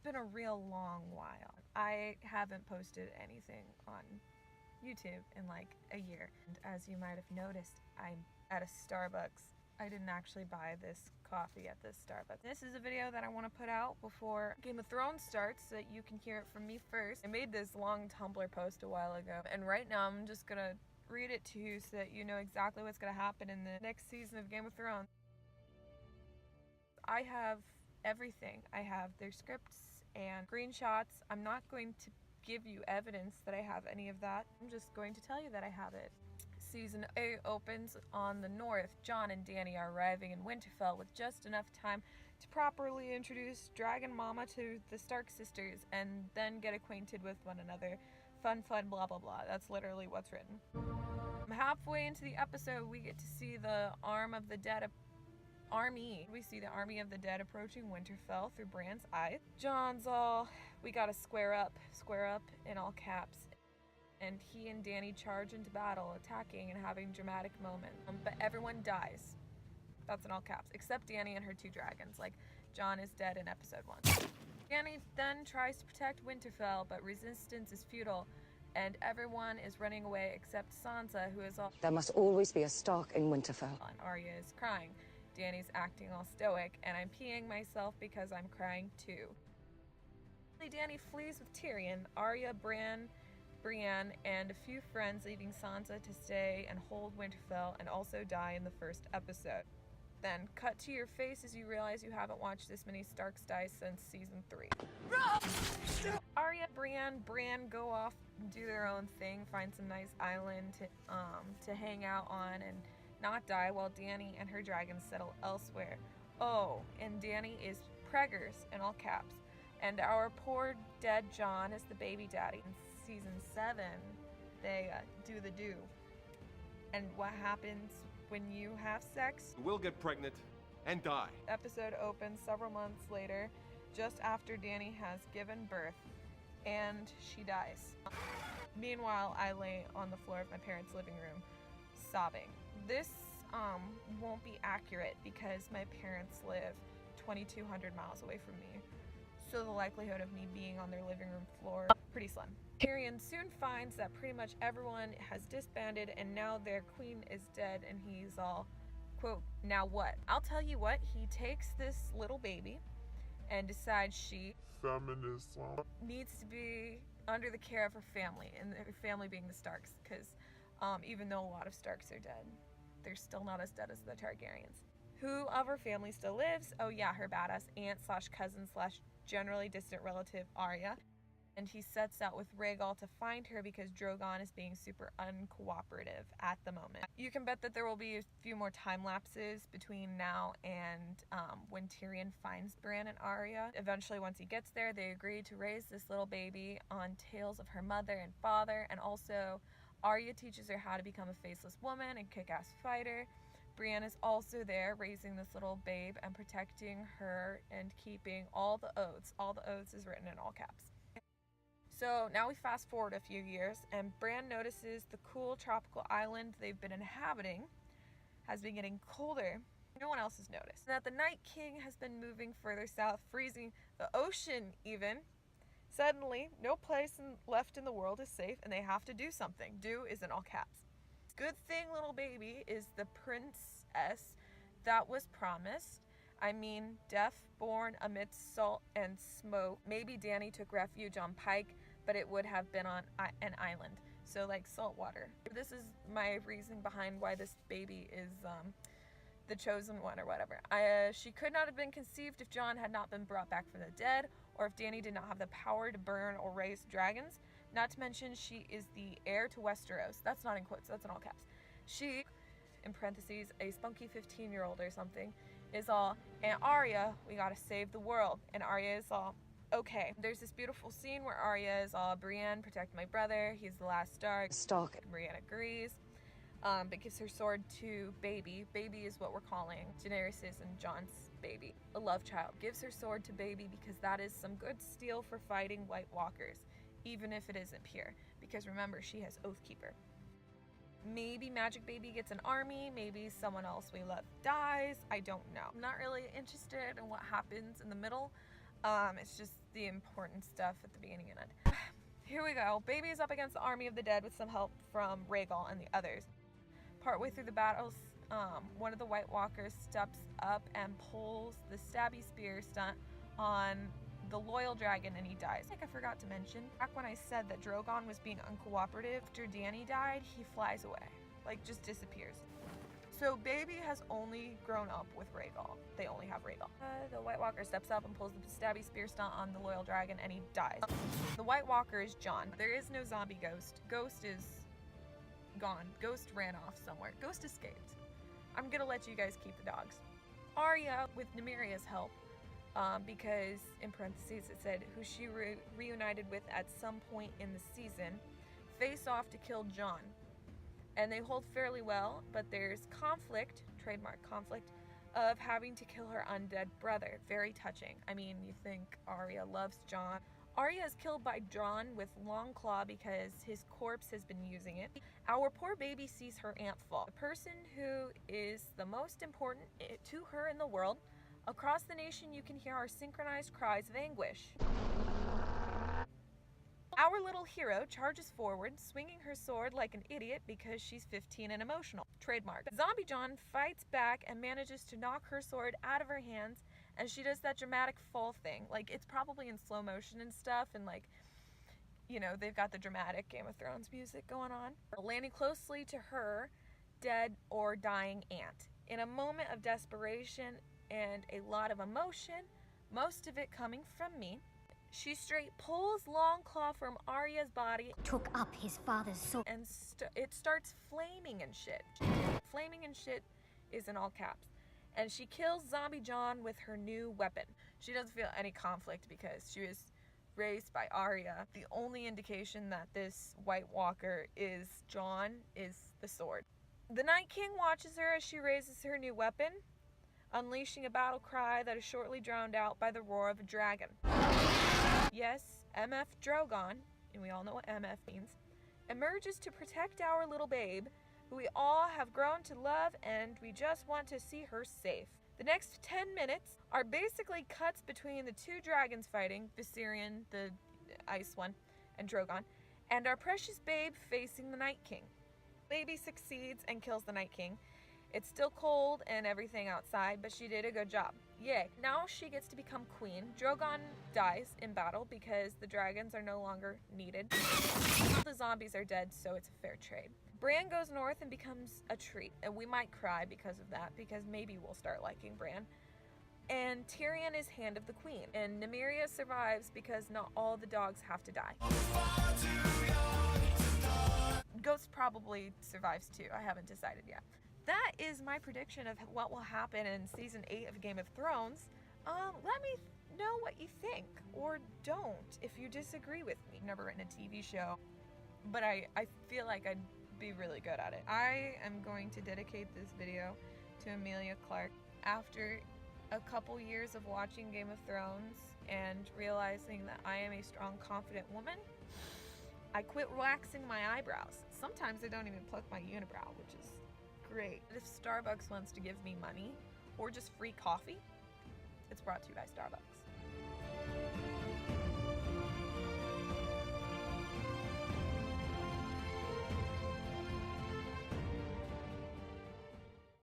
been a real long while. I haven't posted anything on YouTube in like a year. And as you might have noticed, I'm at a Starbucks. I didn't actually buy this coffee at this Starbucks. This is a video that I want to put out before Game of Thrones starts so that you can hear it from me first. I made this long Tumblr post a while ago, and right now I'm just gonna read it to you so that you know exactly what's gonna happen in the next season of Game of Thrones. I have everything. I have their scripts and screenshots. I'm not going to give you evidence that I have any of that. I'm just going to tell you that I have it. Season 8 opens on the north. Jon and Dany are arriving in Winterfell with just enough time to properly introduce Dragon Mama to the Stark sisters and then get acquainted with one another. Fun, blah, blah, blah. That's literally what's written. Halfway into the episode, we get to see the army. We see the army of the dead approaching Winterfell through Bran's eyes. Jon's all, we gotta square up in all caps. And he and Dany charge into battle, attacking and having dramatic moments. But everyone dies. That's in all caps, except Dany and her 2 dragons. Like, Jon is dead in episode 1. Dany then tries to protect Winterfell, but resistance is futile, and everyone is running away except Sansa, who is all... There must always be a Stark in Winterfell. And Arya is crying. Dany's acting all stoic, and I'm peeing myself because I'm crying too. Dany flees with Tyrion, Arya, Brienne, and a few friends, leaving Sansa to stay and hold Winterfell and also die in the first episode. Then, cut to your face as you realize you haven't watched this many Starks die since season 3. Arya, Bran go off and do their own thing, find some nice island to hang out on and not die, while Dany and her dragons settle elsewhere. Oh, and Dany is preggers in all caps. And our poor dead Jon is the baby daddy. In season 7, they do the do. And what happens when you have sex? You will get pregnant and die. Episode opens several months later, just after Dany has given birth, and she dies. Meanwhile, I lay on the floor of my parents' living room, sobbing. This won't be accurate because my parents live 2,200 miles away from me, so the likelihood of me being on their living room floor is pretty slim. Tyrion soon finds that pretty much everyone has disbanded and now their queen is dead, and he's all, quote, now what? I'll tell you what, he takes this little baby and decides she needs to be under the care of her family, and her family being the Starks, because even though a lot of Starks are dead, they're still not as dead as the Targaryens. Who of her family still lives? Oh yeah, her badass aunt / cousin / generally distant relative, Arya. And he sets out with Rhaegal to find her because Drogon is being super uncooperative at the moment. You can bet that there will be a few more time lapses between now and when Tyrion finds Bran and Arya. Eventually, once he gets there, they agree to raise this little baby on tales of her mother and father, and also Arya teaches her how to become a faceless woman and kick-ass fighter. Brienne is also there, raising this little babe and protecting her and keeping all the oaths. All the oaths is written in all caps. So now we fast forward a few years, and Bran notices the cool tropical island they've been inhabiting has been getting colder. No one else has noticed. And that the Night King has been moving further south, freezing the ocean even. Suddenly, no place left in the world is safe, and they have to do something. Do is in all caps. Good thing little baby is the princess that was promised. I mean, death born amidst salt and smoke. Maybe Dany took refuge on Pike, but it would have been on an island, so like salt water. This is my reasoning behind why this baby is the chosen one or whatever. She could not have been conceived if Jon had not been brought back from the dead, or if Dany did not have the power to burn or raise dragons. Not to mention, she is the heir to Westeros. That's not in quotes, that's in all caps. She, in parentheses, a spunky 15-year-old or something, is all, and Arya, we gotta save the world. And Arya is all, okay. There's this beautiful scene where Arya is all, Brienne, protect my brother, he's the last Stark. Brienne agrees, but gives her sword to Baby. Baby is what we're calling Daenerys' and Jon's baby, a love child. Gives her sword to Baby because that is some good steel for fighting White Walkers, even if it isn't pure, because remember, she has Oathkeeper. Maybe Magic Baby gets an army, maybe someone else we love dies, I don't know. I'm not really interested in what happens in the middle. It's just the important stuff at the beginning and end. Here we go. Baby is up against the army of the dead with some help from Rhaegal and the others. Partway through the battles, one of the White Walkers steps up and pulls the stabby spear stunt on the loyal dragon, and he dies. Like I forgot to mention, back when I said that Drogon was being uncooperative, after Dany died, he flies away. Like, just disappears. So Baby has only grown up with Rhaegal. They only have Rhaegal. The White Walker steps up and pulls the stabby spear stunt on the loyal dragon, and he dies. The White Walker is Jon. There is no zombie Ghost. Ghost is gone. Ghost ran off somewhere. Ghost escaped. I'm gonna let you guys keep the dogs. Arya, with Nymeria's help, because in parentheses it said who she reunited with at some point in the season, face off to kill Jon. And they hold fairly well, but there's conflict, trademark conflict, of having to kill her undead brother. Very touching. I mean, you think Arya loves Jon. Arya is killed by Jon with Longclaw because his corpse has been using it. Our poor baby sees her aunt fall. The person who is the most important to her in the world. Across the nation, you can hear our synchronized cries of anguish. Our little hero charges forward, swinging her sword like an idiot because she's 15 and emotional. Trademark. Zombie Jon fights back and manages to knock her sword out of her hands, and she does that dramatic fall thing. Like, it's probably in slow motion and stuff, and like, you know, they've got the dramatic Game of Thrones music going on. Landing closely to her dead or dying aunt. In a moment of desperation and a lot of emotion, most of it coming from me, she straight pulls Longclaw from Arya's body, took up his father's sword, and it starts flaming and shit. Flaming and shit is in all caps. And she kills Zombie Jon with her new weapon. She doesn't feel any conflict because she was raised by Arya. The only indication that this White Walker is Jon is the sword. The Night King watches her as she raises her new weapon, unleashing a battle cry that is shortly drowned out by the roar of a dragon. Yes, MF Drogon, and we all know what MF means, emerges to protect our little babe, who we all have grown to love, and we just want to see her safe. The next 10 minutes are basically cuts between the two dragons fighting, Viserion, the ice one, and Drogon, and our precious babe facing the Night King. Baby succeeds and kills the Night King. It's still cold and everything outside, but she did a good job. Yay. Now she gets to become queen. Drogon dies in battle because the dragons are no longer needed. The zombies are dead, so it's a fair trade. Bran goes north and becomes a treat, and we might cry because of that, because maybe we'll start liking Bran. And Tyrion is Hand of the Queen, and Nymeria survives because not all the dogs have to die. Ghost probably survives too. I haven't decided yet. That is my prediction of what will happen in season 8 of Game of Thrones. Let me know what you think, or don't if you disagree with me. I've never written a TV show, but I feel like I'd be really good at it. I am going to dedicate this video to Emilia Clarke. After a couple years of watching Game of Thrones and realizing that I am a strong, confident woman, I quit waxing my eyebrows. Sometimes I don't even pluck my unibrow, which is great. If Starbucks wants to give me money or just free coffee, it's brought to you by Starbucks.